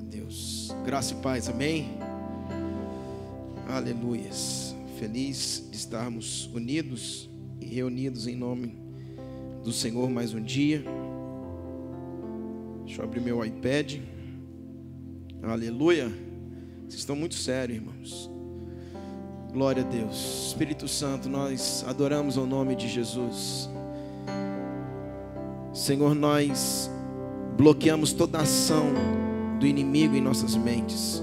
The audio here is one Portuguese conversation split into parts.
Deus. Graça e paz, amém? Aleluias. Feliz de estarmos unidos e reunidos em nome do Senhor mais um dia. Deixa eu abrir meu iPad. Aleluia. Vocês estão muito sérios, irmãos. Glória a Deus. Espírito Santo, nós adoramos ao nome de Jesus. Senhor, nós bloqueamos toda a ação do inimigo em nossas mentes.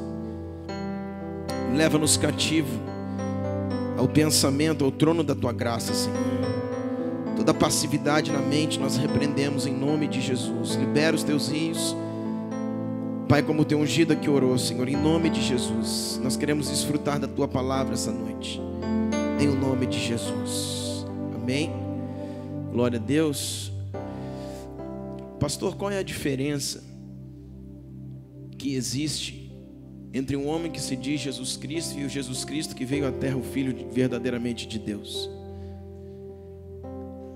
Leva-nos cativo ao pensamento, ao trono da Tua graça, Senhor. Toda passividade na mente nós repreendemos em nome de Jesus. Libera os Teus rios, Pai, como o Teu ungido aqui orou, Senhor, em nome de Jesus. Nós queremos desfrutar da Tua palavra essa noite, em o nome de Jesus, amém? Glória a Deus. Pastor, qual é a diferença que existe entre um homem que se diz Jesus Cristo e o Jesus Cristo que veio à terra, o Filho verdadeiramente de Deus?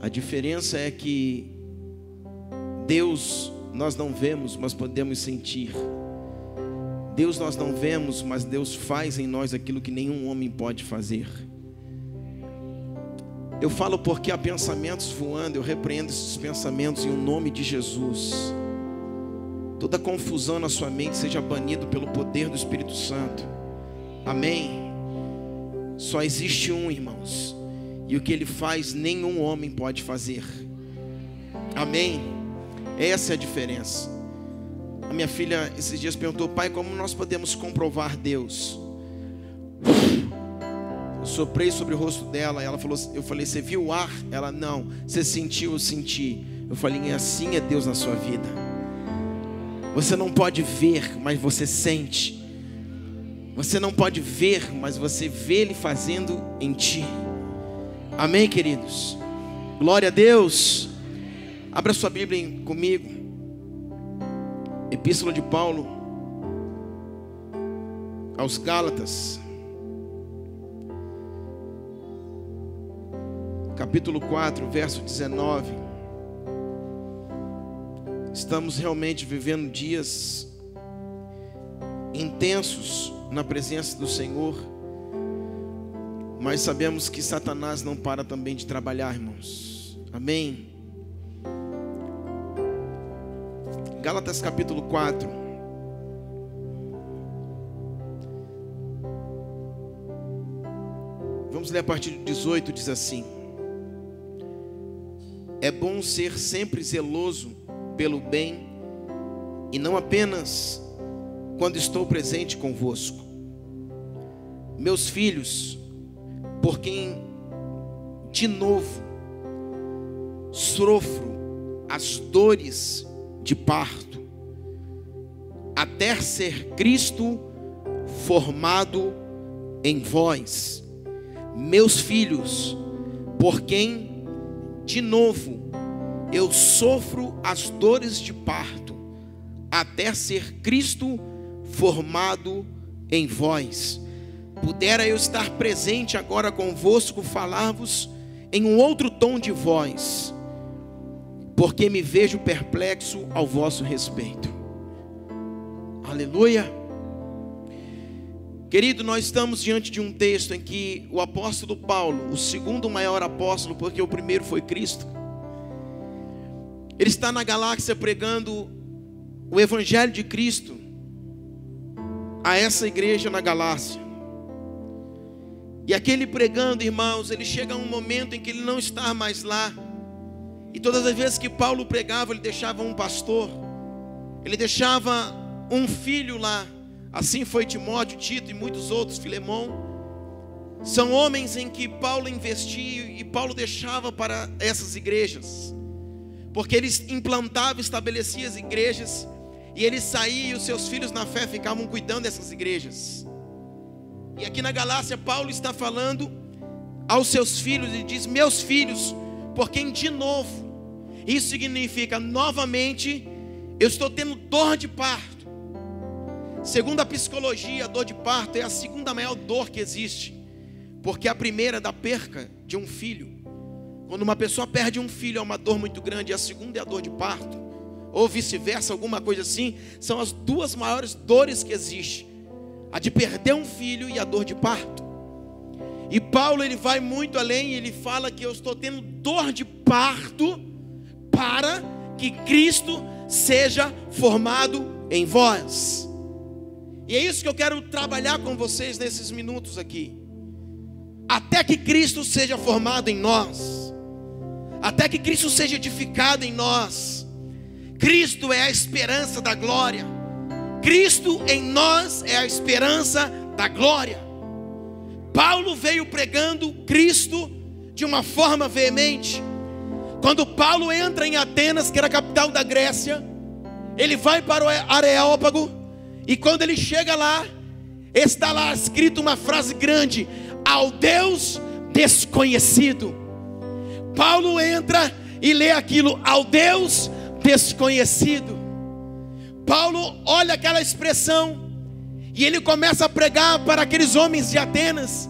A diferença é que Deus nós não vemos, mas podemos sentir. Deus nós não vemos, mas Deus faz em nós aquilo que nenhum homem pode fazer. Eu falo porque há pensamentos voando, eu repreendo esses pensamentos em nome de Jesus. Toda confusão na sua mente seja banida pelo poder do Espírito Santo. Amém? Só existe um, irmãos, e o que Ele faz nenhum homem pode fazer. Amém? Essa é a diferença. A minha filha esses dias perguntou: pai, como nós podemos comprovar Deus? Eu soprei sobre o rosto dela, ela falou, eu falei, você viu o ar? Ela, não. Você sentiu? Eu senti. Eu falei, assim é Deus na sua vida. Você não pode ver, mas você sente. Você não pode ver, mas você vê Ele fazendo em ti. Amém, queridos? Glória a Deus. Abra sua Bíblia comigo. Epístola de Paulo aos Gálatas, capítulo 4, verso 19. Estamos realmente vivendo dias intensos na presença do Senhor, mas sabemos que Satanás não para também de trabalhar, irmãos. Amém? Gálatas capítulo 4. Vamos ler a partir de 18, diz assim: é bom ser sempre zeloso pelo bem, e não apenas quando estou presente convosco. Meus filhos, por quem de novo sofro as dores de parto, até ser Cristo formado em vós. Meus filhos, por quem de novo eu sofro as dores de parto, até ser Cristo formado em vós. Pudera eu estar presente agora convosco, falar-vos em um outro tom de voz, porque me vejo perplexo ao vosso respeito. Aleluia. Querido, nós estamos diante de um texto em que o apóstolo Paulo, o segundo maior apóstolo, porque o primeiro foi Cristo, ele está na Galácia pregando o Evangelho de Cristo a essa igreja na Galácia. E aquele pregando, irmãos, ele chega a um momento em que ele não está mais lá. E todas as vezes que Paulo pregava, ele deixava um pastor, ele deixava um filho lá. Assim foi Timóteo, Tito e muitos outros, Filemão. São homens em que Paulo investia e Paulo deixava para essas igrejas, porque ele implantava, estabelecia as igrejas, e ele saía e os seus filhos na fé ficavam cuidando dessas igrejas. E aqui na Galácia Paulo está falando aos seus filhos e diz: meus filhos, por quem de novo, isso significa novamente, eu estou tendo dor de parto. Segundo a psicologia, a dor de parto é a segunda maior dor que existe, porque a primeira é da perca de um filho. Quando uma pessoa perde um filho é uma dor muito grande, e a segunda é a dor de parto. ou vice-versa, alguma coisa assim, são as duas maiores dores que existem: a de perder um filho e a dor de parto. E Paulo, ele vai muito além, ele fala que eu estou tendo dor de parto para que Cristo seja formado em vós. E é isso que eu quero trabalhar com vocês nesses minutos aqui. Até que Cristo seja formado em nós, até que Cristo seja edificado em nós. Cristo é a esperança da glória. Cristo em nós é a esperança da glória. Paulo veio pregando Cristo de uma forma veemente. Quando Paulo entra em Atenas, que era a capital da Grécia, ele vai para o Areópago, e quando ele chega lá, está lá escrito uma frase grande: ao Deus desconhecido. Paulo entra e lê aquilo: ao Deus desconhecido. Paulo olha aquela expressão e ele começa a pregar para aqueles homens de Atenas,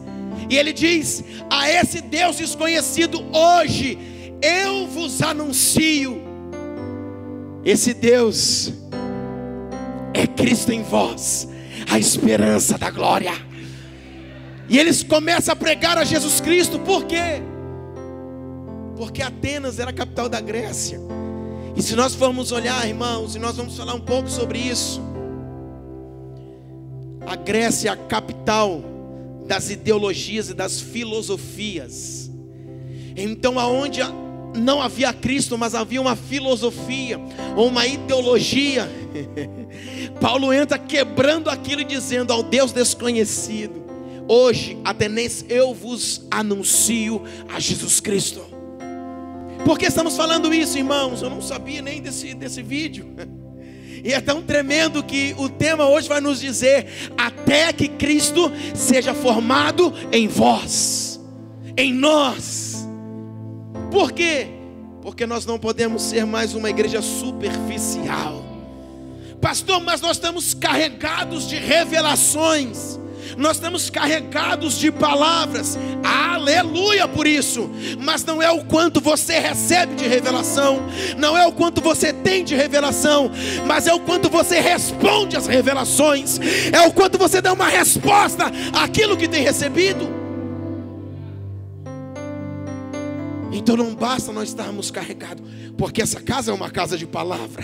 e ele diz: a esse Deus desconhecido hoje eu vos anuncio. Esse Deus é Cristo em vós, a esperança da glória. E eles começam a pregar a Jesus Cristo. Por quê? Porque Atenas era a capital da Grécia. E se nós formos olhar, irmãos, e nós vamos falar um pouco sobre isso, a Grécia é a capital das ideologias e das filosofias. Então, aonde não havia Cristo, mas havia uma filosofia ou uma ideologia, Paulo entra quebrando aquilo e dizendo: ao Deus desconhecido, hoje, atenenses, eu vos anuncio a Jesus Cristo. Por que estamos falando isso, irmãos? Eu não sabia nem desse vídeo. E é tão tremendo que o tema hoje vai nos dizer: até que Cristo seja formado em vós, em nós. Por quê? Porque nós não podemos ser mais uma igreja superficial. Pastor, mas nós estamos carregados de revelações, nós estamos carregados de palavras. Aleluia por isso. Mas não é o quanto você recebe de revelação, não é o quanto você tem de revelação, mas é o quanto você responde às revelações, é o quanto você dá uma resposta àquilo que tem recebido. Então não basta nós estarmos carregados, porque essa casa é uma casa de palavra,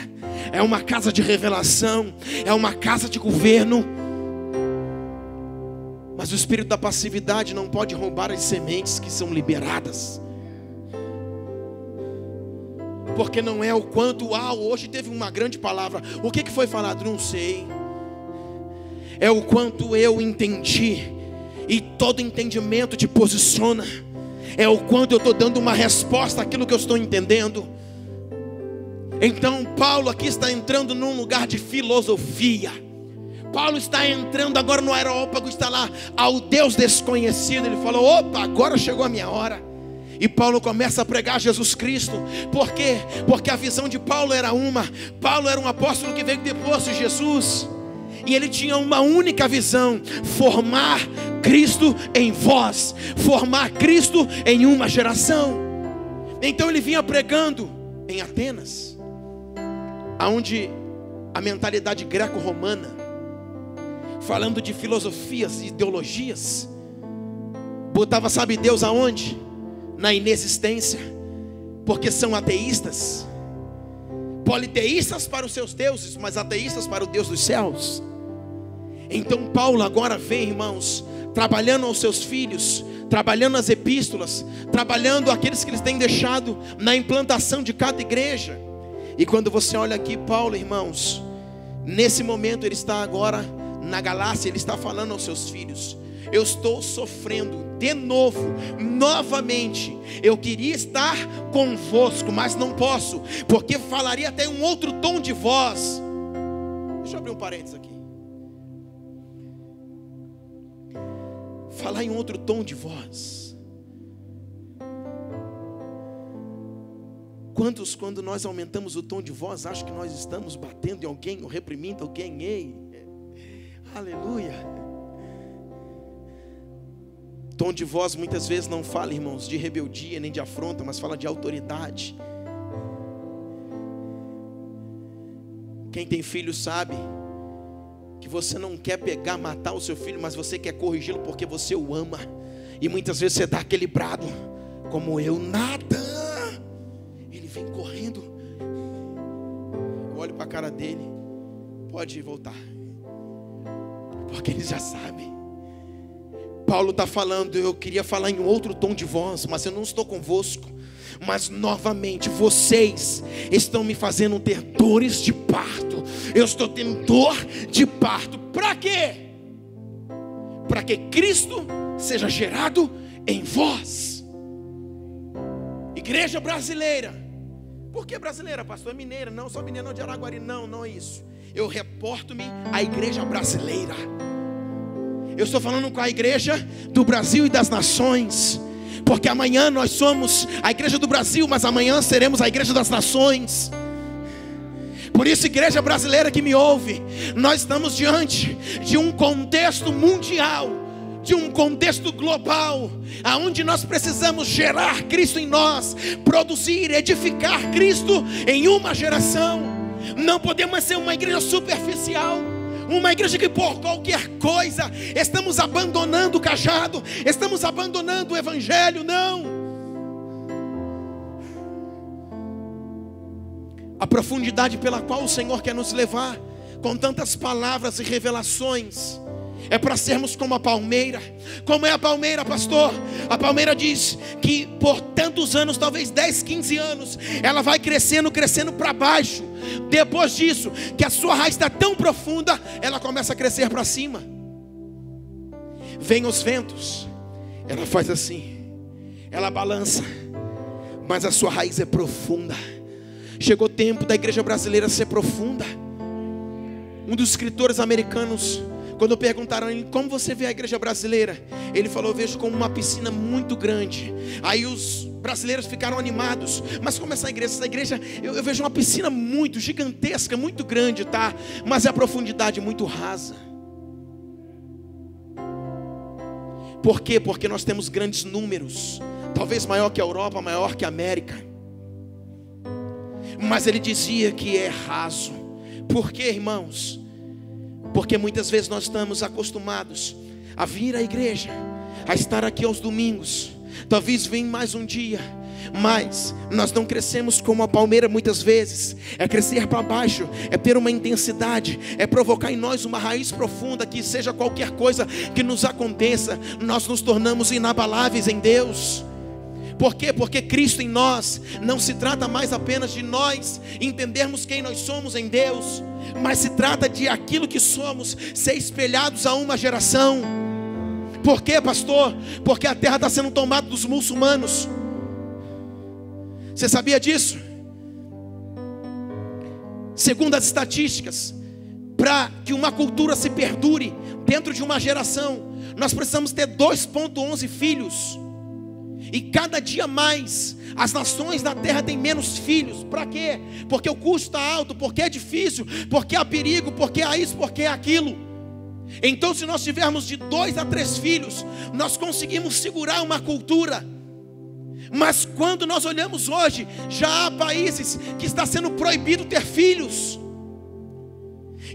é uma casa de revelação, é uma casa de governo. Mas o espírito da passividade não pode roubar as sementes que são liberadas. Porque não é o quanto, hoje teve uma grande palavra, o que foi falado? Não sei. É o quanto eu entendi, e todo entendimento te posiciona. É o quanto eu estou dando uma resposta àquilo que eu estou entendendo. Então Paulo aqui está entrando num lugar de filosofia. Paulo está entrando agora no Areópago, está lá ao Deus desconhecido. Ele falou: opa, agora chegou a minha hora. E Paulo começa a pregar Jesus Cristo. Por quê? Porque a visão de Paulo era uma. Paulo era um apóstolo que veio depois de Jesus, e ele tinha uma única visão: formar Cristo em vós, formar Cristo em uma geração. Então ele vinha pregando em Atenas, aonde a mentalidade greco-romana, falando de filosofias e ideologias, botava, sabe Deus aonde? Na inexistência. Porque são ateístas, politeístas para os seus deuses, mas ateístas para o Deus dos céus. Então Paulo agora vem, irmãos, trabalhando aos seus filhos, trabalhando as epístolas, trabalhando aqueles que eles têm deixado na implantação de cada igreja. E quando você olha aqui Paulo, irmãos, nesse momento ele está agora na Galácia, ele está falando aos seus filhos: eu estou sofrendo de novo, novamente. Eu queria estar convosco, mas não posso, porque falaria até um outro tom de voz. Deixa eu abrir um parênteses aqui. Falar em outro tom de voz. Quantos, quando nós aumentamos o tom de voz, acham que nós estamos batendo em alguém ou reprimindo alguém? Ei, aleluia. Tom de voz muitas vezes não fala, irmãos, de rebeldia nem de afronta, mas fala de autoridade. Quem tem filho sabe que você não quer pegar, matar o seu filho, mas você quer corrigi-lo porque você o ama. E muitas vezes você dá aquele brado, como eu, nada. Ele vem correndo. Eu olho para a cara dele, pode voltar, porque ele já sabe. Paulo está falando, eu queria falar em outro tom de voz, mas eu não estou convosco. Mas novamente, vocês estão me fazendo ter dores de parto. Eu estou tendo dor de parto. Para quê? Para que Cristo seja gerado em vós. Igreja brasileira. Por que brasileira, pastor? É mineira? Não, sou mineira, não, de Araguari. Não é isso. Eu reporto-me à igreja brasileira. Eu estou falando com a igreja do Brasil e das nações. Porque amanhã nós somos a igreja do Brasil, mas amanhã seremos a igreja das nações. Por isso, igreja brasileira que me ouve, nós estamos diante de um contexto mundial, de um contexto global, aonde nós precisamos gerar Cristo em nós, produzir, edificar Cristo em uma geração. Não podemos ser uma igreja superficial, uma igreja que por qualquer coisa estamos abandonando o cajado, estamos abandonando o evangelho. Não. A profundidade pela qual o Senhor quer nos levar, com tantas palavras e revelações, é para sermos como a palmeira. Como é a palmeira, pastor? A palmeira diz que por tantos anos, talvez 10, 15 anos, ela vai crescendo para baixo. Depois disso, que a sua raiz está tão profunda, ela começa a crescer para cima. Vem os ventos, ela faz assim, ela balança, mas a sua raiz é profunda. Chegou o tempo da igreja brasileira ser profunda. Um dos escritores americanos, quando perguntaram a ele, como você vê a igreja brasileira? Ele falou, eu vejo como uma piscina muito grande. Aí os brasileiros ficaram animados. Mas como essa igreja, eu vejo uma piscina muito gigantesca, muito grande, tá? Mas a profundidade é muito rasa. Por quê? Porque nós temos grandes números. Talvez maior que a Europa, maior que a América. Mas ele dizia que é raso. Por quê, irmãos? Porque muitas vezes nós estamos acostumados a vir à igreja, a estar aqui aos domingos. Talvez venha mais um dia, mas nós não crescemos como a palmeira muitas vezes. É crescer para baixo, é ter uma intensidade, é provocar em nós uma raiz profunda, que seja qualquer coisa que nos aconteça, nós nos tornamos inabaláveis em Deus. Por quê? Porque Cristo em nós não se trata mais apenas de nós entendermos quem nós somos em Deus, mas se trata de aquilo que somos ser espelhados a uma geração. Por quê, pastor? Porque a terra está sendo tomada dos muçulmanos. Você sabia disso? Segundo as estatísticas, para que uma cultura se perdure dentro de uma geração, nós precisamos ter 2,11 filhos. E cada dia mais as nações da terra têm menos filhos. Para quê? Porque o custo está alto, porque é difícil, porque há perigo, porque há isso, porque há aquilo. Então, se nós tivermos de 2 a 3 filhos, nós conseguimos segurar uma cultura. Mas quando nós olhamos hoje, já há países que está sendo proibido ter filhos.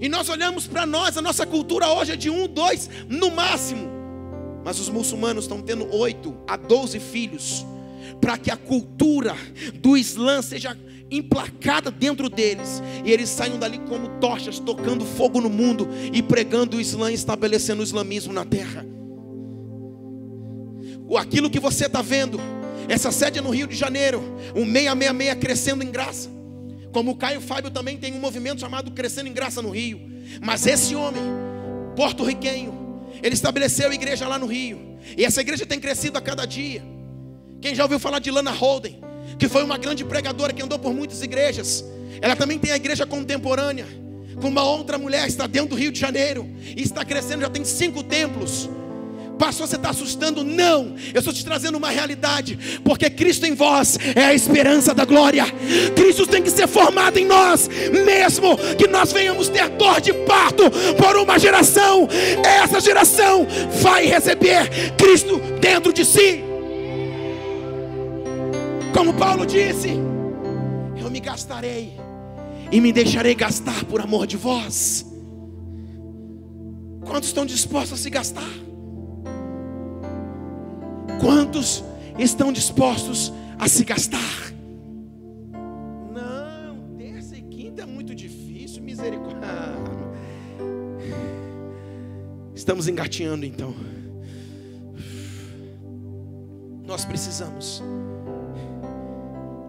E nós olhamos para nós, a nossa cultura hoje é de 1, 2 no máximo. Mas os muçulmanos estão tendo 8 a 12 filhos, para que a cultura do Islã seja emplacada dentro deles, e eles saiam dali como tochas, tocando fogo no mundo, e pregando o Islã, e estabelecendo o islamismo na terra. Aquilo que você está vendo, essa sede é no Rio de Janeiro, o 666 crescendo em graça. Como o Caio Fábio também tem um movimento chamado Crescendo em Graça no Rio. Mas esse homem, porto-riquenho, ele estabeleceu a igreja lá no Rio, e essa igreja tem crescido a cada dia. Quem já ouviu falar de Lana Holden, que foi uma grande pregadora que andou por muitas igrejas? Ela também tem a igreja contemporânea, com uma outra mulher, está dentro do Rio de Janeiro, e está crescendo, já tem 5 templos. Pastor, você está assustando? Não, eu estou te trazendo uma realidade, porque Cristo em vós é a esperança da glória. Cristo tem que ser formado em nós, mesmo que nós venhamos ter dor de parto por uma geração. Essa geração vai receber Cristo dentro de si. Como Paulo disse, eu me gastarei, e me deixarei gastar por amor de vós. Quantos estão dispostos a se gastar? Quantos estão dispostos a se gastar? Não, terça e quinta é muito difícil, misericórdia. Estamos engatinhando então. Nós precisamos,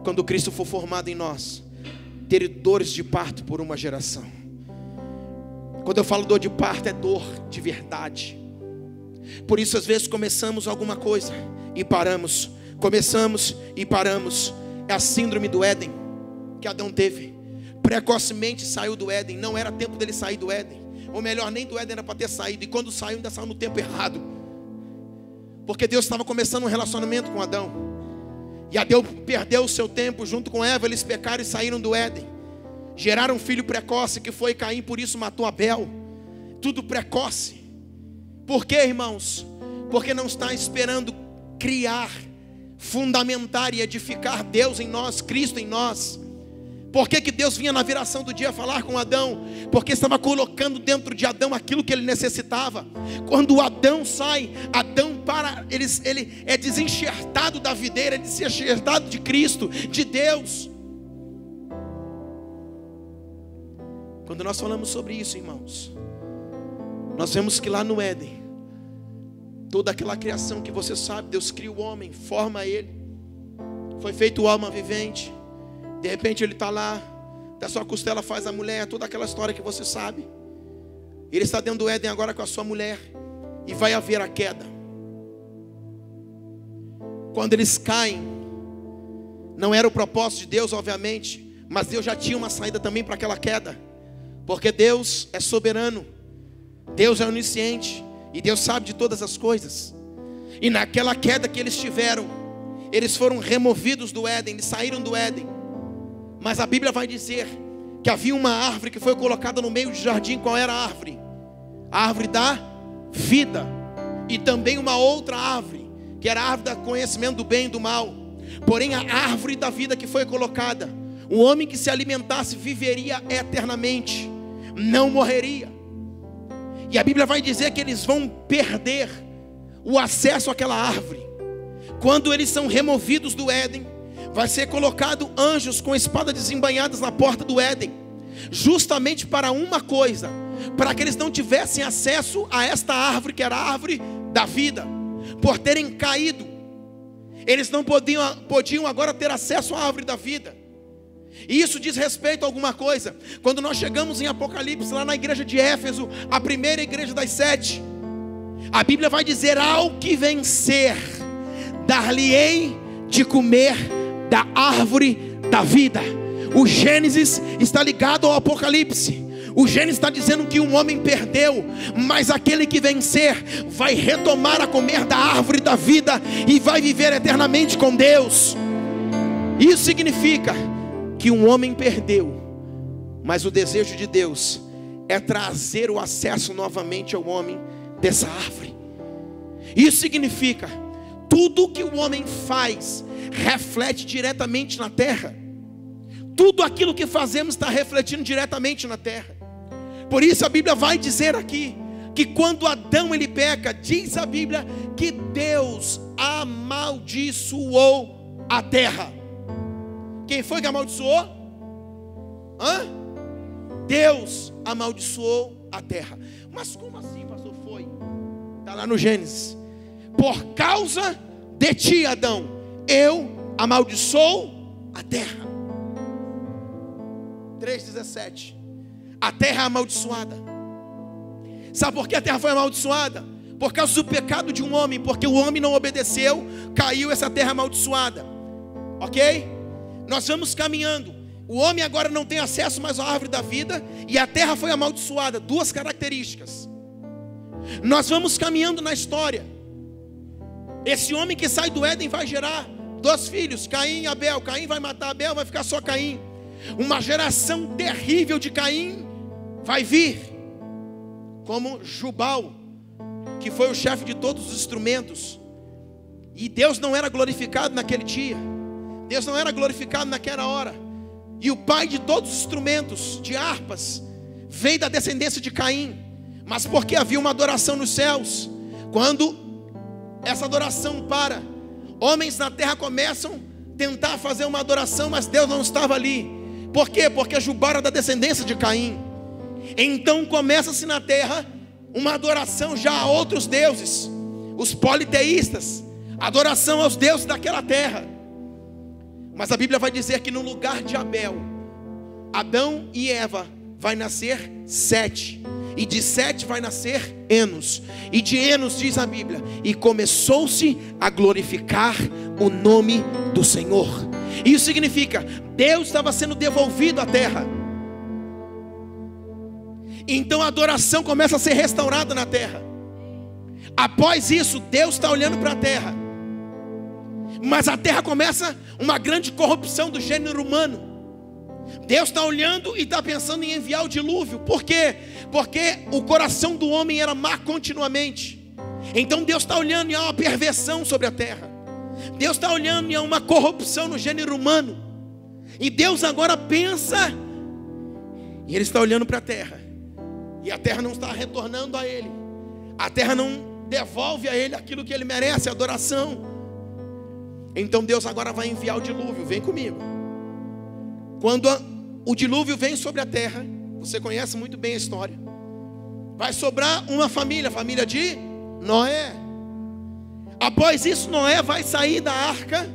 quando Cristo for formado em nós, ter dores de parto por uma geração. Quando eu falo dor de parto, é dor de verdade. Por isso às vezes começamos alguma coisa e paramos. Começamos e paramos. É a síndrome do Éden que Adão teve. Precocemente saiu do Éden. Não era tempo dele sair do Éden. Ou melhor, nem do Éden era para ter saído. E quando saiu, ainda saiu no tempo errado. Porque Deus estava começando um relacionamento com Adão. E Adão perdeu o seu tempo junto com Eva. Eles pecaram e saíram do Éden. Geraram um filho precoce que foi Caim, por isso matou Abel. Tudo precoce. Por quê, irmãos? Porque não está esperando criar, fundamentar e edificar Deus em nós, Cristo em nós. Por que Deus vinha na viração do dia falar com Adão? Porque estava colocando dentro de Adão aquilo que ele necessitava. Quando Adão sai, Adão ele é desenxertado da videira, é desenxertado de Cristo, de Deus. Quando nós falamos sobre isso, irmãos, nós vemos que lá no Éden, toda aquela criação que você sabe, Deus cria o homem, forma ele, foi feito o alma vivente. De repente ele está lá, da sua costela faz a mulher, toda aquela história que você sabe. Ele está dentro do Éden agora com a sua mulher, e vai haver a queda. Quando eles caem, não era o propósito de Deus, obviamente, mas Deus já tinha uma saída também para aquela queda. Porque Deus é soberano, Deus é onisciente, e Deus sabe de todas as coisas. E naquela queda que eles tiveram, eles foram removidos do Éden, eles saíram do Éden. Mas a Bíblia vai dizer que havia uma árvore que foi colocada no meio do jardim. Qual era a árvore? A árvore da vida. E também uma outra árvore, que era a árvore do conhecimento do bem e do mal. Porém a árvore da vida que foi colocada, o homem que se alimentasse viveria eternamente, não morreria. E a Bíblia vai dizer que eles vão perder o acesso àquela árvore. Quando eles são removidos do Éden, vai ser colocado anjos com espada desembainhadas na porta do Éden, justamente para uma coisa, para que eles não tivessem acesso a esta árvore, que era a árvore da vida. Por terem caído, eles não podiam agora ter acesso à árvore da vida. E isso diz respeito a alguma coisa. Quando nós chegamos em Apocalipse, lá na igreja de Éfeso, a primeira igreja das 7, a Bíblia vai dizer: ao que vencer, dar-lhe-ei de comer da árvore da vida. O Gênesis está ligado ao Apocalipse. O Gênesis está dizendo que um homem perdeu, mas aquele que vencer vai retomar a comer da árvore da vida e vai viver eternamente com Deus. Isso significa que um homem perdeu, mas o desejo de Deus é trazer o acesso novamente ao homem dessa árvore. Isso significa tudo que o homem faz reflete diretamente na terra. Tudo aquilo que fazemos está refletindo diretamente na terra. Por isso a Bíblia vai dizer aqui que quando Adão ele peca, diz a Bíblia que Deus amaldiçoou a terra. Quem foi que amaldiçoou? Deus amaldiçoou a terra. Mas como assim, pastor? Foi? Está lá no Gênesis. Por causa de ti, Adão, eu amaldiçoo a terra. 3,17. A terra é amaldiçoada. Sabe por que a terra foi amaldiçoada? Por causa do pecado de um homem. Porque o homem não obedeceu, caiu essa terra amaldiçoada. Ok? Nós vamos caminhando. O homem agora não tem acesso mais à árvore da vida, e a terra foi amaldiçoada. Duas características. Nós vamos caminhando na história. Esse homem que sai do Éden vai gerar 2 filhos, Caim e Abel. Caim vai matar Abel, vai ficar só Caim. Uma geração terrível de Caim vai vir, como Jubal, que foi o chefe de todos os instrumentos. E Deus não era glorificado naquele dia. Deus não era glorificado naquela hora. e o pai de todos os instrumentos de harpas veio da descendência de Caim. Mas porque havia uma adoração nos céus, quando essa adoração para, homens na terra começam a tentar fazer uma adoração, mas Deus não estava ali. Por quê? Porque Jubal era da descendência de Caim. Então começa-se na terra uma adoração já a outros deuses, os politeístas, adoração aos deuses daquela terra. Mas a Bíblia vai dizer que no lugar de Abel, Adão e Eva, vai nascer Sete, e de Sete vai nascer Enos, e de Enos, diz a Bíblia, e começou-se a glorificar o nome do Senhor. Isso significa, Deus estava sendo devolvido à terra. Então a adoração começa a ser restaurada na terra. Após isso, Deus está olhando para a terra, mas a terra começa uma grande corrupção do gênero humano. Deus está olhando e está pensando em enviar o dilúvio. Por quê? Porque o coração do homem era má continuamente. Então Deus está olhando e há uma perversão sobre a terra. Deus está olhando e há uma corrupção no gênero humano. E Deus agora pensa, e Ele está olhando para a terra, e a terra não está retornando a Ele. A terra não devolve a Ele aquilo que Ele merece, a adoração. Então Deus agora vai enviar o dilúvio. Vem comigo. Quando o dilúvio vem sobre a terra, você conhece muito bem a história, vai sobrar uma família, a família de Noé. Após isso, Noé vai sair da arca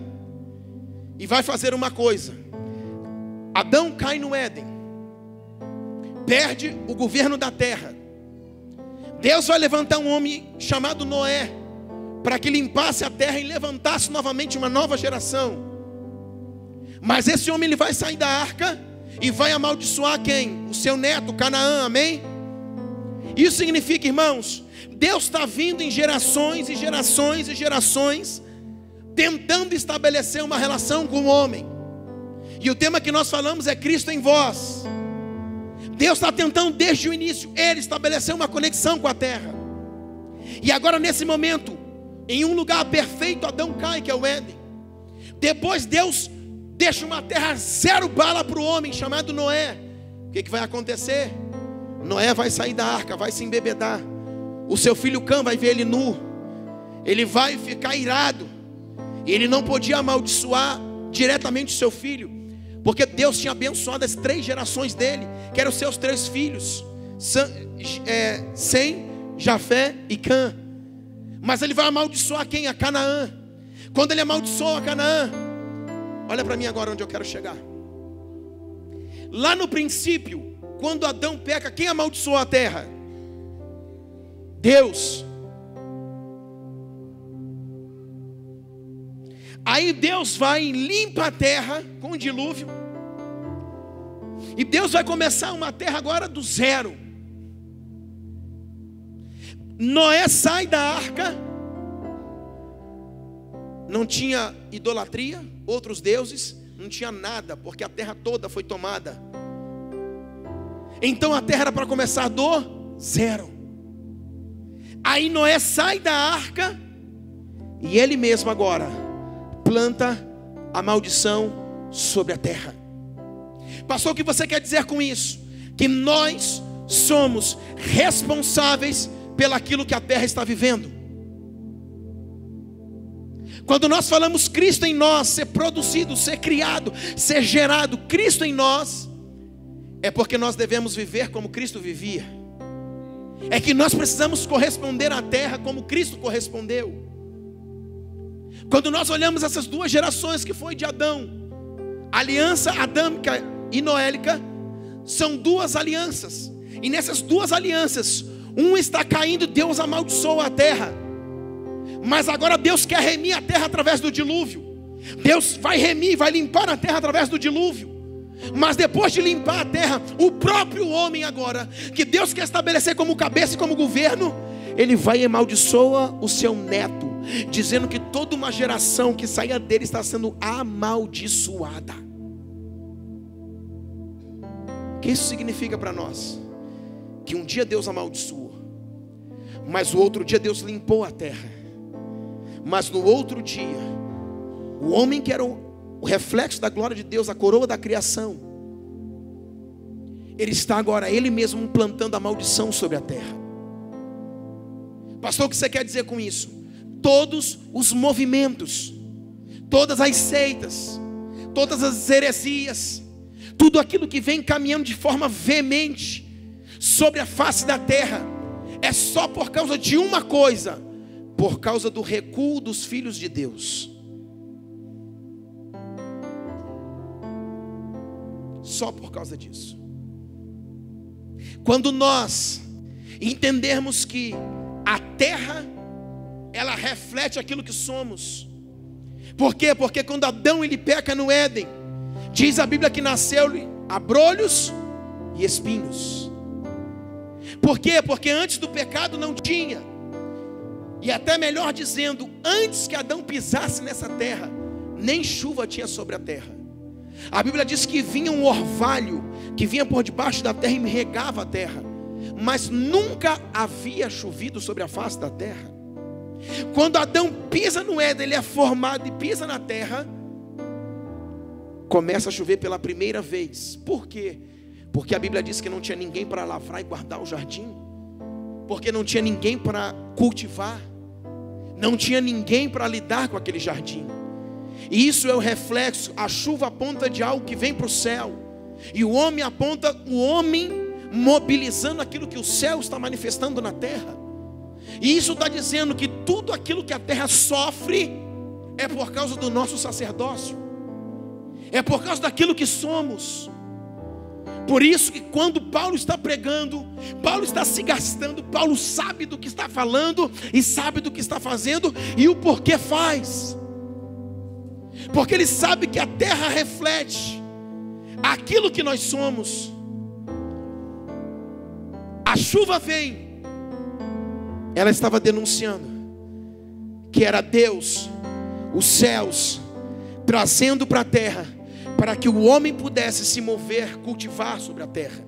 e vai fazer uma coisa. Adão cai no Éden, perde o governo da terra. Deus vai levantar um homem chamado Noé, para que limpasse a terra e levantasse novamente uma nova geração. Mas esse homem, ele vai sair da arca e vai amaldiçoar quem? O seu neto, Canaã, amém? Isso significa, irmãos, Deus está vindo em gerações e gerações e gerações, tentando estabelecer uma relação com o homem. E o tema que nós falamos é Cristo em vós. Deus está tentando desde o início, Ele estabeleceu uma conexão com a terra. E agora nesse momento, em um lugar perfeito, Adão cai, que é o Éden. Depois Deus deixa uma terra zero bala para o homem chamado Noé. O que vai acontecer? Noé vai sair da arca, vai se embebedar. O seu filho Cã vai ver ele nu. Ele vai ficar irado. E ele não podia amaldiçoar diretamente o seu filho, porque Deus tinha abençoado as 3 gerações dele, que eram os seus 3 filhos, Sem, Jafé e Cã. Mas ele vai amaldiçoar quem? A Canaã. Quando ele amaldiçoa a Canaã, olha para mim agora onde eu quero chegar. Lá no princípio, quando Adão peca, quem amaldiçoou a terra? Deus. Aí Deus vai e limpa a terra com o dilúvio. E Deus vai começar uma terra agora do zero. Noé sai da arca. Não tinha idolatria, outros deuses, não tinha nada, porque a terra toda foi tomada. Então a terra era para começar do zero. Aí Noé sai da arca e ele mesmo agora planta a maldição sobre a terra. Pastor, o que você quer dizer com isso? Que nós somos responsáveis pelaquilo que a terra está vivendo. Quando nós falamos Cristo em nós, ser produzido, ser criado, ser gerado, Cristo em nós, é porque nós devemos viver como Cristo vivia. É que nós precisamos corresponder à terra como Cristo correspondeu. Quando nós olhamos essas 2 gerações que foi de Adão, aliança adâmica e noélica, são 2 alianças. E nessas 2 alianças, um está caindo, Deus amaldiçoa a terra. Mas agora Deus quer remir a terra através do dilúvio. Deus vai remir, vai limpar a terra através do dilúvio. Mas depois de limpar a terra, o próprio homem agora, que Deus quer estabelecer como cabeça e como governo, ele vai e amaldiçoa o seu neto, dizendo que toda uma geração que saia dele está sendo amaldiçoada. O que isso significa para nós? Que um dia Deus amaldiçoou, mas o outro dia Deus limpou a terra. Mas no outro dia, o homem que era o reflexo da glória de Deus, a coroa da criação, ele está agora, ele mesmo plantando a maldição sobre a terra. Pastor, o que você quer dizer com isso? Todos os movimentos, todas as seitas, todas as heresias, tudo aquilo que vem caminhando de forma veemente sobre a face da terra, é só por causa de uma coisa: por causa do recuo dos filhos de Deus. Só por causa disso. Quando nós entendermos que a terra, ela reflete aquilo que somos. Por quê? Porque quando Adão ele peca no Éden, diz a Bíblia que nasceu-lhe abrolhos e espinhos. Por quê? Porque antes do pecado não tinha. E até melhor dizendo, antes que Adão pisasse nessa terra, nem chuva tinha sobre a terra. A Bíblia diz que vinha um orvalho que vinha por debaixo da terra e regava a terra, mas nunca havia chovido sobre a face da terra. Quando Adão pisa no Éden, ele é formado e pisa na terra, começa a chover pela primeira vez. Por quê? Porque a Bíblia diz que não tinha ninguém para lavrar e guardar o jardim, porque não tinha ninguém para cultivar, não tinha ninguém para lidar com aquele jardim. E isso é o reflexo. A chuva aponta de algo que vem para o céu, e o homem aponta o homem mobilizando aquilo que o céu está manifestando na terra. E isso está dizendo que tudo aquilo que a terra sofre é por causa do nosso sacerdócio, é por causa daquilo que somos. Por isso que quando Paulo está pregando, Paulo está se gastando, Paulo sabe do que está falando e sabe do que está fazendo e o porquê faz. Porque ele sabe que a terra reflete aquilo que nós somos. A chuva vem, ela estava denunciando que era Deus, os céus, trazendo para a terra, para que o homem pudesse se mover, cultivar sobre a terra.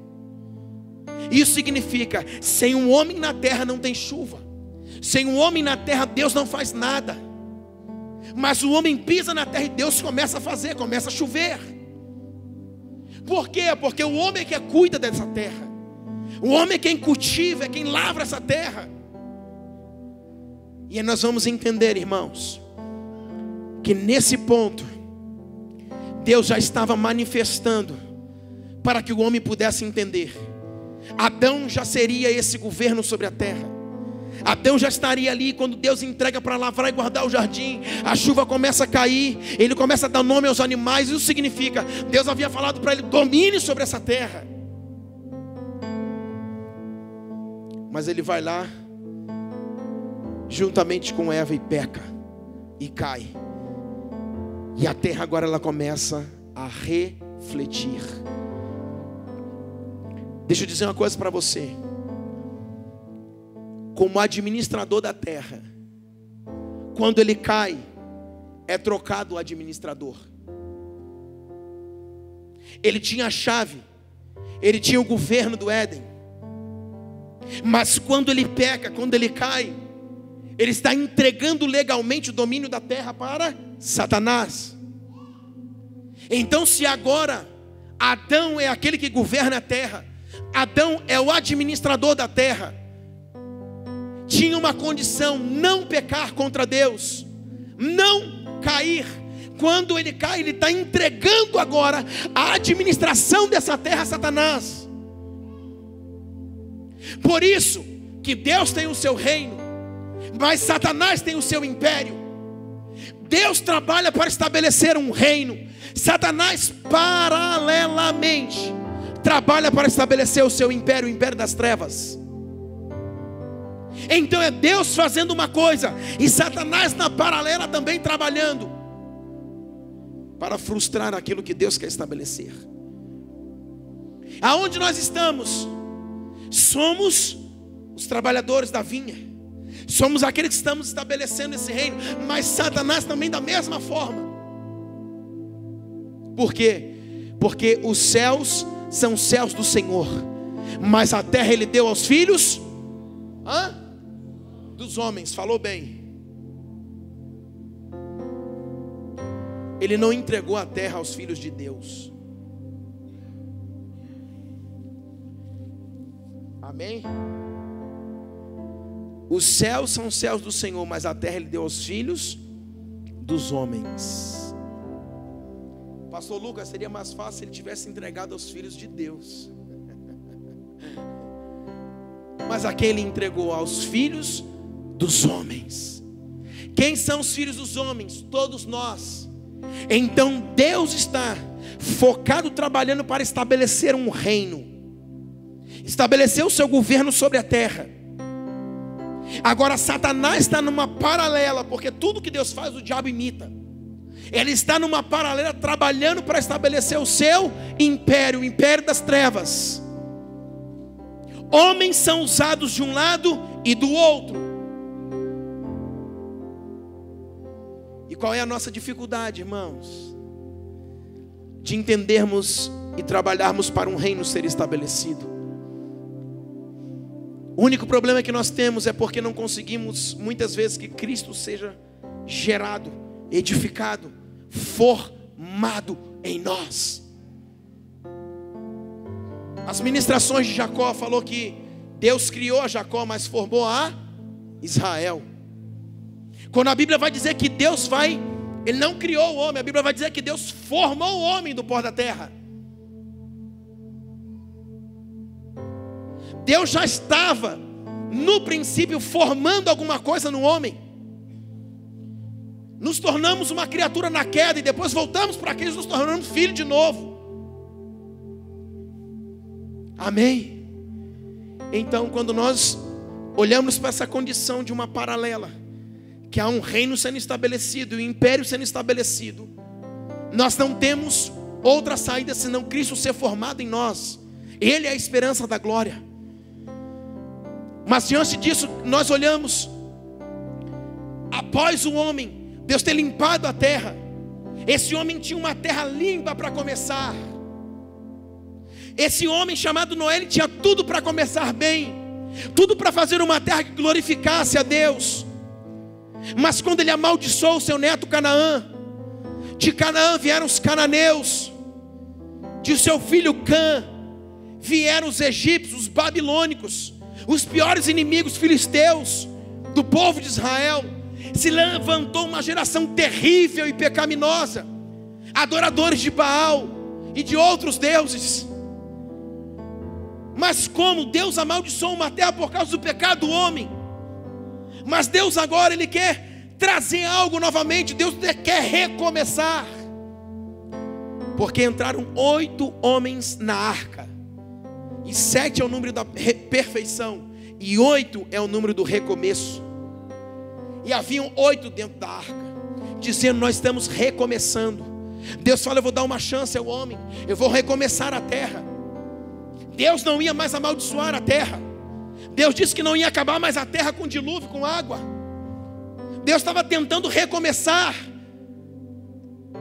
Isso significa, sem um homem na terra não tem chuva, sem um homem na terra Deus não faz nada. Mas o homem pisa na terra e Deus começa a fazer, começa a chover. Por quê? Porque o homem é que cuida dessa terra, o homem é quem cultiva, é quem lavra essa terra. E aí nós vamos entender, irmãos, que nesse ponto Deus já estava manifestando para que o homem pudesse entender. Adão já seria esse governo sobre a terra. Adão já estaria ali quando Deus entrega para lavrar e guardar o jardim. A chuva começa a cair, ele começa a dar nome aos animais. Isso significa, Deus havia falado para ele: domine sobre essa terra. Mas ele vai lá, juntamente com Eva, e peca, e cai. E a terra agora ela começa a refletir. Deixa eu dizer uma coisa para você. Como administrador da terra, quando ele cai, é trocado o administrador. Ele tinha a chave, ele tinha o governo do Éden. Mas quando ele peca, quando ele cai, ele está entregando legalmente o domínio da terra para Satanás. Então, se agora Adão é aquele que governa a terra, Adão é o administrador da terra, tinha uma condição: não pecar contra Deus, não cair. Quando ele cai, ele está entregando agora a administração dessa terra a Satanás. Por isso que Deus tem o seu reino, mas Satanás tem o seu império. Deus trabalha para estabelecer um reino, Satanás paralelamente trabalha para estabelecer o seu império, o império das trevas. Então é Deus fazendo uma coisa e Satanás na paralela também trabalhando para frustrar aquilo que Deus quer estabelecer. Aonde nós estamos? Somos os trabalhadores da vinha, somos aqueles que estamos estabelecendo esse reino, mas Satanás também da mesma forma. Por quê? Porque os céus são os céus do Senhor, mas a terra Ele deu aos filhos dos homens. Falou bem. Ele não entregou a terra aos filhos de Deus. Amém? Os céus são os céus do Senhor, mas a terra Ele deu aos filhos dos homens. Pastor Lucas, seria mais fácil se Ele tivesse entregado aos filhos de Deus. Mas aqui Ele entregou aos filhos dos homens. Quem são os filhos dos homens? Todos nós. Então Deus está focado, trabalhando para estabelecer um reino, estabelecer o seu governo sobre a terra. Agora Satanás está numa paralela, porque tudo que Deus faz o diabo imita. Ele está numa paralela, trabalhando para estabelecer o seu império, o império das trevas. Homens são usados de um lado e do outro. E qual é a nossa dificuldade, irmãos? De entendermos e trabalharmos para um reino ser estabelecido. O único problema que nós temos é porque não conseguimos muitas vezes que Cristo seja gerado, edificado, formado em nós. As ministrações de Jacó falou que Deus criou a Jacó, mas formou a Israel. Quando a Bíblia vai dizer que Ele não criou o homem, a Bíblia vai dizer que Deus formou o homem do pó da terra. Deus já estava no princípio formando alguma coisa no homem. Nos tornamos uma criatura na queda e depois voltamos para aqueles, nos tornamos filho de novo. Amém? Então, quando nós olhamos para essa condição de uma paralela, que há um reino sendo estabelecido, um império sendo estabelecido, nós não temos outra saída senão Cristo ser formado em nós. Ele é a esperança da glória. Mas diante disso, nós olhamos, após o homem, Deus ter limpado a terra, esse homem tinha uma terra limpa para começar. Esse homem chamado Noé, ele tinha tudo para começar bem, tudo para fazer uma terra que glorificasse a Deus. Mas quando ele amaldiçoou o seu neto Canaã, de Canaã vieram os cananeus, de seu filho Cã vieram os egípcios, os babilônicos, os piores inimigos filisteus do povo de Israel. Se levantou uma geração terrível e pecaminosa, adoradores de Baal e de outros deuses. Mas como Deus amaldiçoou uma terra por causa do pecado do homem, mas Deus agora Ele quer trazer algo novamente. Deus quer recomeçar, porque entraram 8 homens na arca, e 7 é o número da perfeição, e 8 é o número do recomeço. E haviam 8 dentro da arca, dizendo: nós estamos recomeçando. Deus fala: eu vou dar uma chance ao homem, eu vou recomeçar a terra. Deus não ia mais amaldiçoar a terra. Deus disse que não ia acabar mais a terra com dilúvio, com água. Deus estava tentando recomeçar,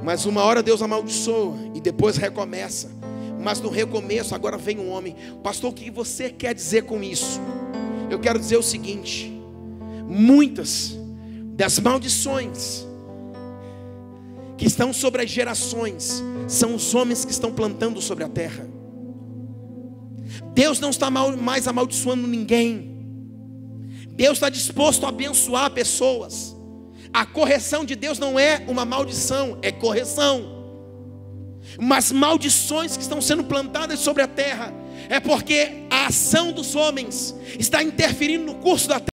mas uma hora Deus amaldiçoa e depois recomeça. Mas no recomeço agora vem um homem. Pastor, o que você quer dizer com isso? Eu quero dizer o seguinte: muitas das maldições que estão sobre as gerações são os homens que estão plantando sobre a terra. Deus não está mais amaldiçoando ninguém. Deus está disposto a abençoar pessoas. A correção de Deus não é uma maldição, é correção. Mas maldições que estão sendo plantadas sobre a terra é porque a ação dos homens está interferindo no curso da terra.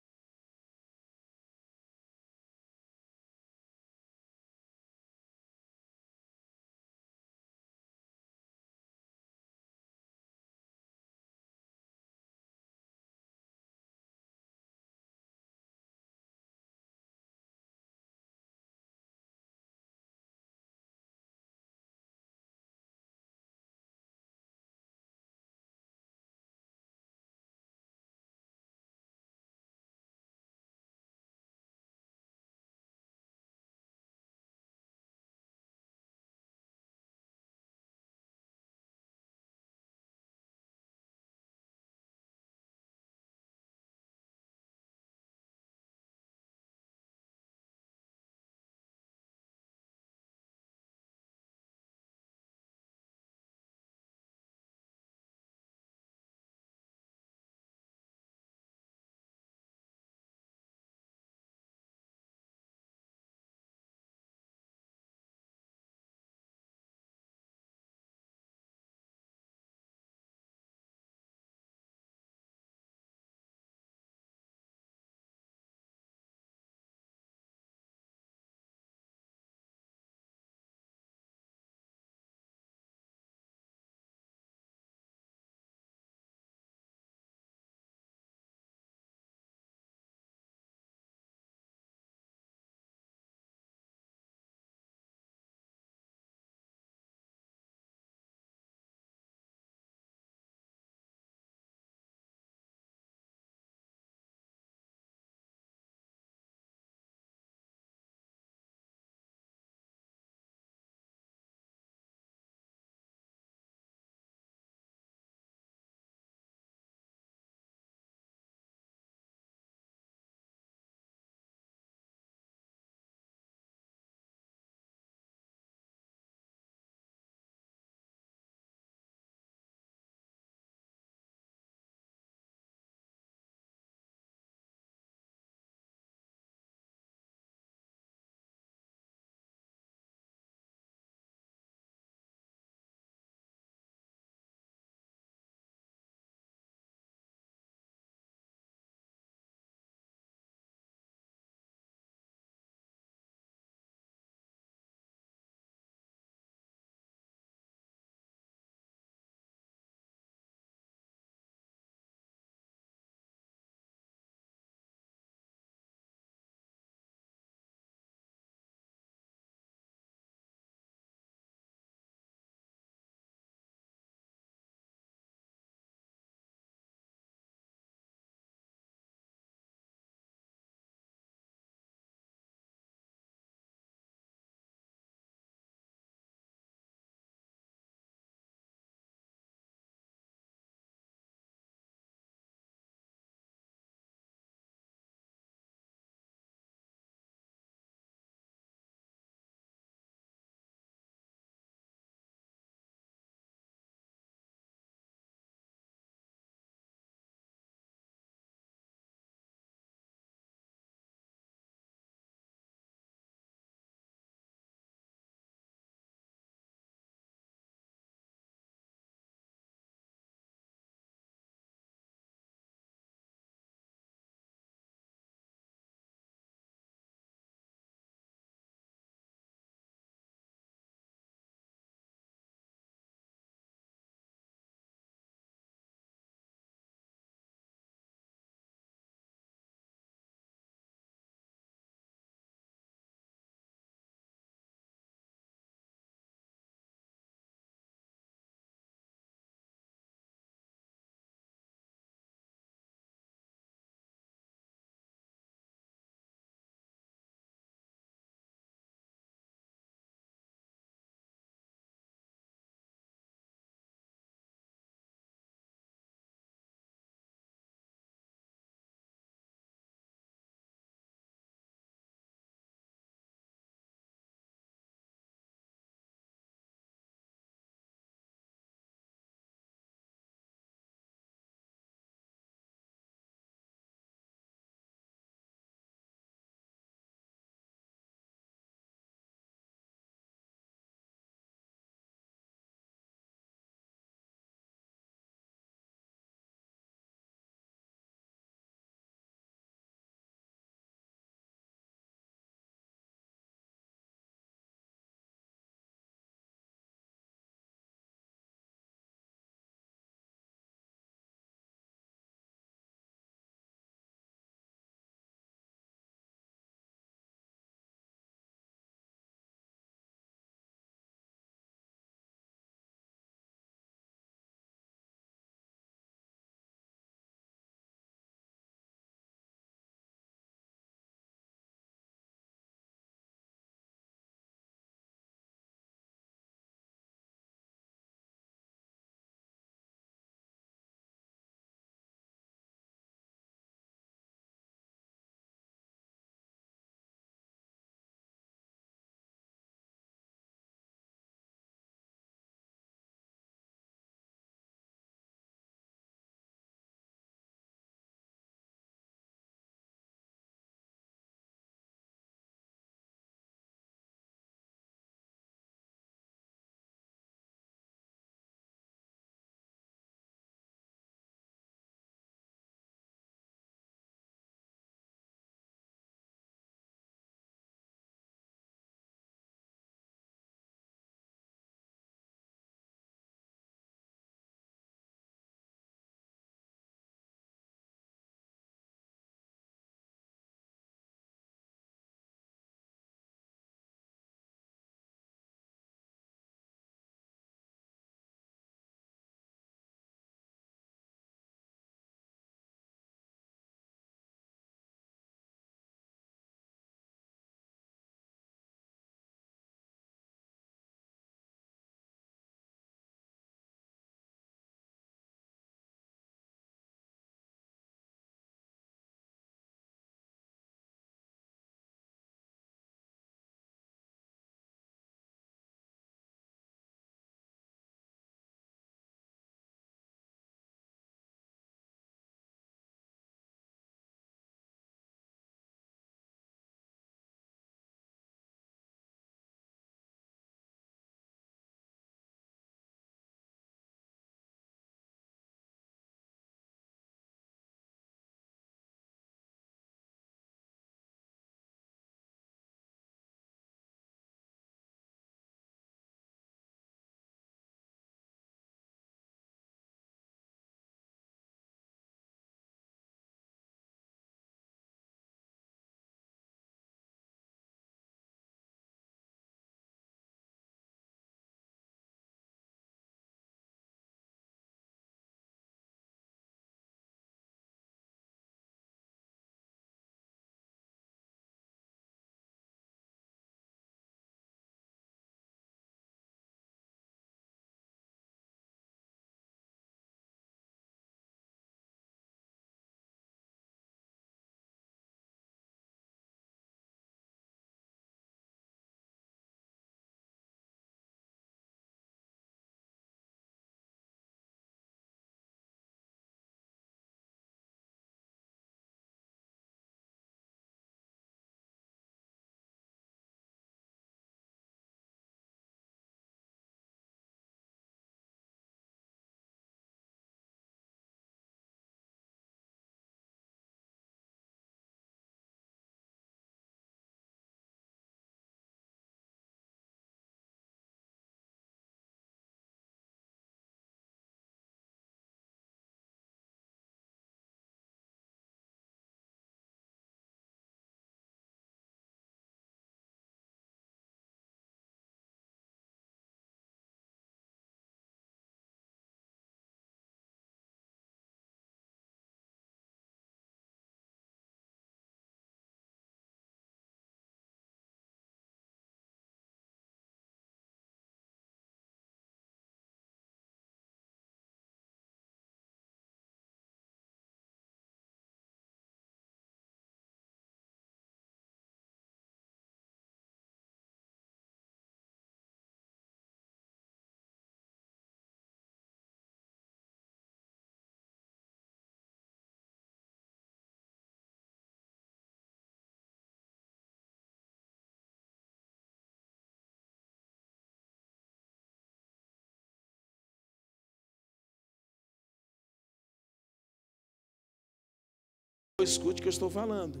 Escute o que eu estou falando.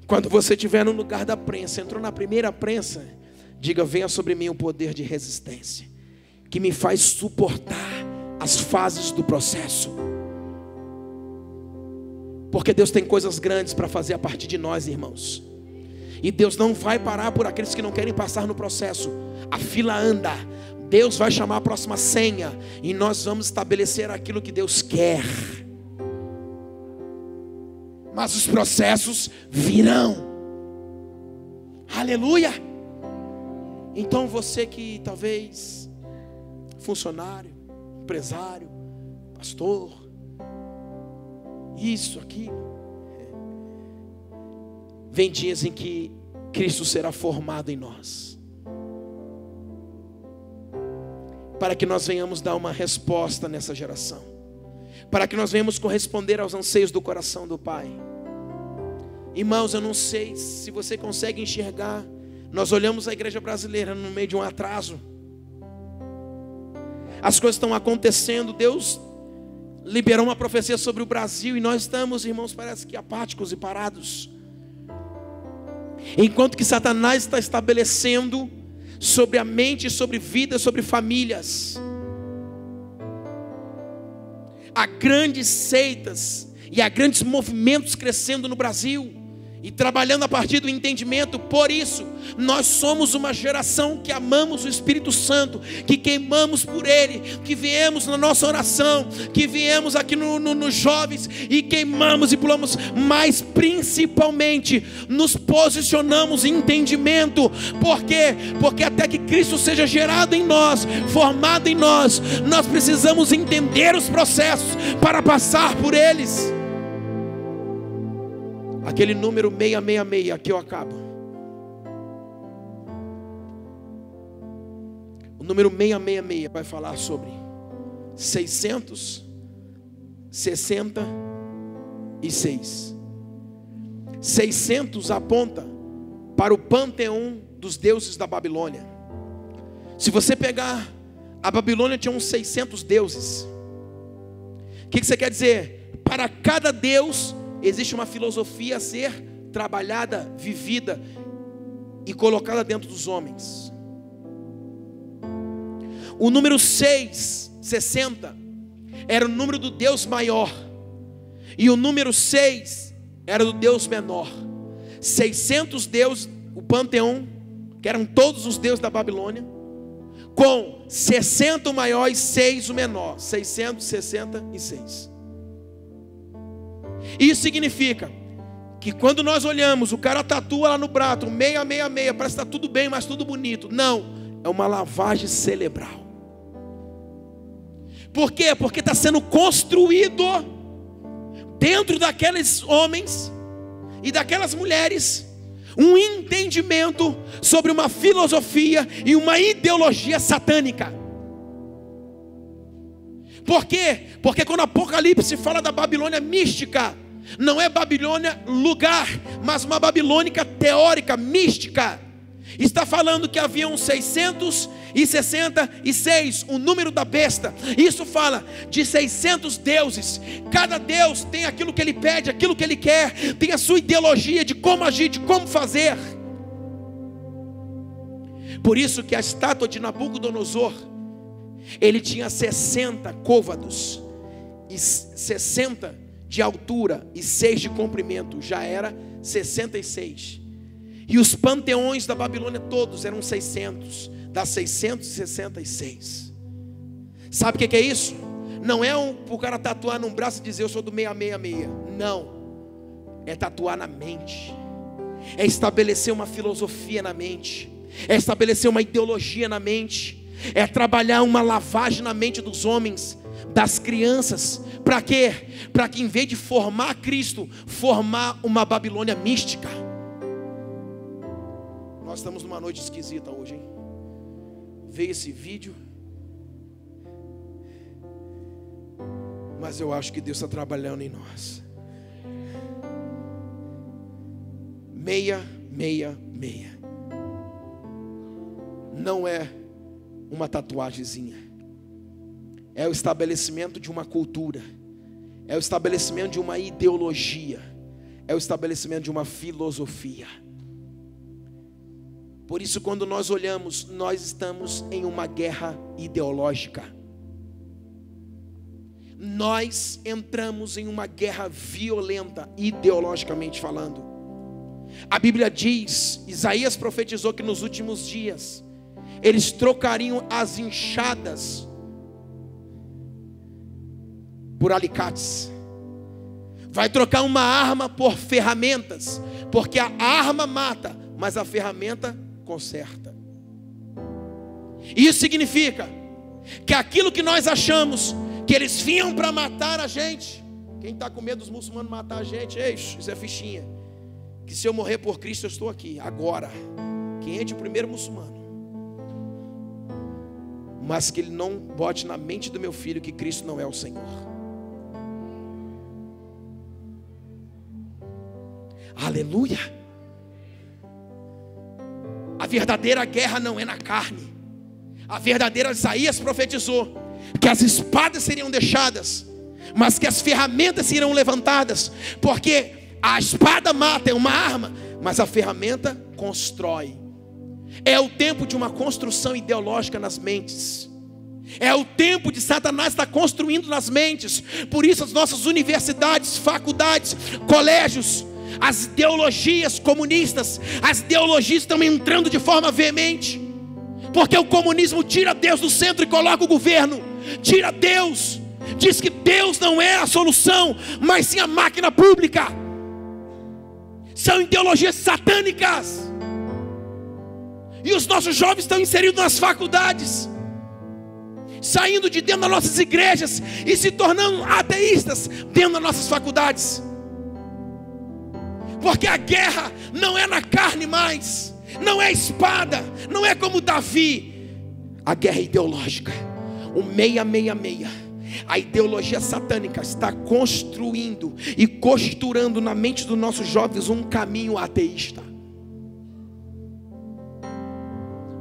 Quando você estiver no lugar da prensa, entrou na primeira prensa, diga: venha sobre mim o poder de resistência, que me faz suportar as fases do processo. Porque Deus tem coisas grandes para fazer a partir de nós, irmãos. E Deus não vai parar por aqueles que não querem passar no processo. A fila anda. Deus vai chamar a próxima senha e nós vamos estabelecer aquilo que Deus quer. Mas os processos virão. Aleluia. Então você que talvez funcionário, empresário, pastor, isso, aquilo, vem dias em que Cristo será formado em nós, para que nós venhamos dar uma resposta nessa geração, para que nós venhamos corresponder aos anseios do coração do Pai. Irmãos, eu não sei se você consegue enxergar. Nós olhamos a igreja brasileira no meio de um atraso. As coisas estão acontecendo. Deus liberou uma profecia sobre o Brasil e nós estamos, irmãos, parece que apáticos e parados. Enquanto que Satanás está estabelecendo sobre a mente, sobre vida, sobre famílias, há grandes seitas e há grandes movimentos crescendo no Brasil e trabalhando a partir do entendimento. Por isso, nós somos uma geração que amamos o Espírito Santo, que queimamos por Ele, que viemos na nossa oração, que viemos aqui nos jovens e queimamos e pulamos, mas principalmente nos posicionamos em entendimento. Por quê? Porque até que Cristo seja gerado em nós, formado em nós, nós precisamos entender os processos para passar por eles. Aquele número 666, aqui eu acabo. O número 666 vai falar sobre 666. 600 aponta para o panteão dos deuses da Babilônia. Se você pegar, a Babilônia tinha uns 600 deuses. O que você quer dizer? Para cada deus existe uma filosofia a ser trabalhada, vivida e colocada dentro dos homens. O número 660 era o número do Deus maior, e o número 6 era do Deus menor. 600 deuses, o panteão, que eram todos os deuses da Babilônia, com 60 o maior e 6 o menor. 666. Isso significa que quando nós olhamos, o cara tatua lá no braço 666, parece que está tudo bem, mas tudo bonito. Não, é uma lavagem cerebral. Por quê? Porque está sendo construído dentro daqueles homens e daquelas mulheres um entendimento sobre uma filosofia e uma ideologia satânica. Por quê? Porque quando o Apocalipse fala da Babilônia mística, não é Babilônia lugar, mas uma babilônica teórica, mística. Está falando que haviam 666, o número da besta. Isso fala de 600 deuses. Cada deus tem aquilo que ele pede, aquilo que ele quer, tem a sua ideologia de como agir, de como fazer. Por isso que a estátua de Nabucodonosor, ele tinha 60 côvados, e 60 de altura e 6 de comprimento, já era 66. E os panteões da Babilônia todos eram 600, dá 666. Sabe o que é isso? Não é o cara tatuar num braço e dizer eu sou do 666. Não, é tatuar na mente, é estabelecer uma filosofia na mente, é estabelecer uma ideologia na mente, é trabalhar uma lavagem na mente dos homens, das crianças. Para quê? Para que em vez de formar Cristo, formar uma Babilônia mística. Nós estamos numa noite esquisita hoje, hein? Veio esse vídeo, mas eu acho que Deus está trabalhando em nós. 666 não é uma tatuagemzinha, é o estabelecimento de uma cultura, é o estabelecimento de uma ideologia, é o estabelecimento de uma filosofia. Por isso, quando nós olhamos, nós estamos em uma guerra ideológica. Nós entramos em uma guerra violenta, ideologicamente falando. A Bíblia diz, Isaías profetizou que nos últimos dias eles trocariam as enxadas por alicates. Vai trocar uma arma por ferramentas, porque a arma mata, mas a ferramenta conserta. Isso significa que aquilo que nós achamos que eles vinham para matar a gente, quem está com medo dos muçulmanos matar a gente, isso é fichinha, que se eu morrer por Cristo eu estou aqui, agora, que entre o primeiro muçulmano, mas que ele não bote na mente do meu filho que Cristo não é o Senhor. Aleluia. A verdadeira guerra não é na carne. A verdadeira, Isaías profetizou que as espadas seriam deixadas, mas que as ferramentas serão levantadas, porque a espada mata, é uma arma, mas a ferramenta constrói. É o tempo de uma construção ideológica nas mentes. É o tempo de Satanás estar construindo nas mentes. Por isso as nossas universidades, faculdades, colégios, as ideologias comunistas, as ideologias estão entrando de forma veemente, porque o comunismo tira Deus do centro e coloca o governo, tira Deus, diz que Deus não é a solução, mas sim a máquina pública. São ideologias satânicas, e os nossos jovens estão inseridos nas faculdades, saindo de dentro das nossas igrejas e se tornando ateístas dentro das nossas faculdades. Porque a guerra não é na carne mais, não é espada, não é como Davi. A guerra é ideológica. O 666, a ideologia satânica está construindo e costurando na mente dos nossos jovens um caminho ateísta,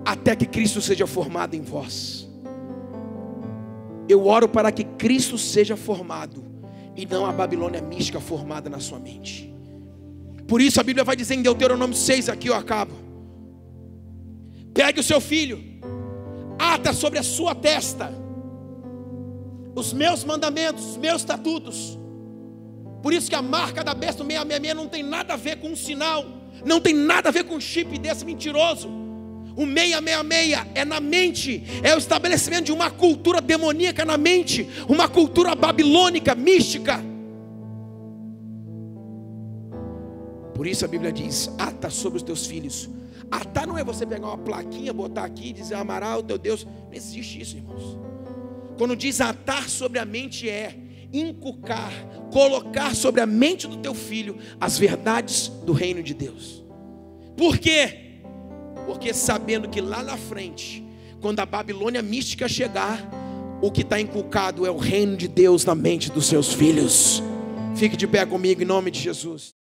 até que Cristo seja formado em vós. Eu oro para que Cristo seja formado e não a Babilônia mística formada na sua mente. Por isso a Bíblia vai dizer em Deuteronômio 6, aqui eu acabo: pegue o seu filho, ata sobre a sua testa os meus mandamentos, os meus estatutos. Por isso que a marca da besta 666 não tem nada a ver com um sinal, não tem nada a ver com um chip desse mentiroso. O 666 é na mente, é o estabelecimento de uma cultura demoníaca na mente, uma cultura babilônica, mística. Por isso a Bíblia diz: ata sobre os teus filhos. Atar não é você pegar uma plaquinha, botar aqui e dizer amará o teu Deus. Não existe isso, irmãos. Quando diz atar sobre a mente, é inculcar, colocar sobre a mente do teu filho as verdades do reino de Deus. Por quê? Porque sabendo que lá na frente, quando a Babilônia mística chegar, o que está inculcado é o reino de Deus na mente dos seus filhos. Fique de pé comigo em nome de Jesus.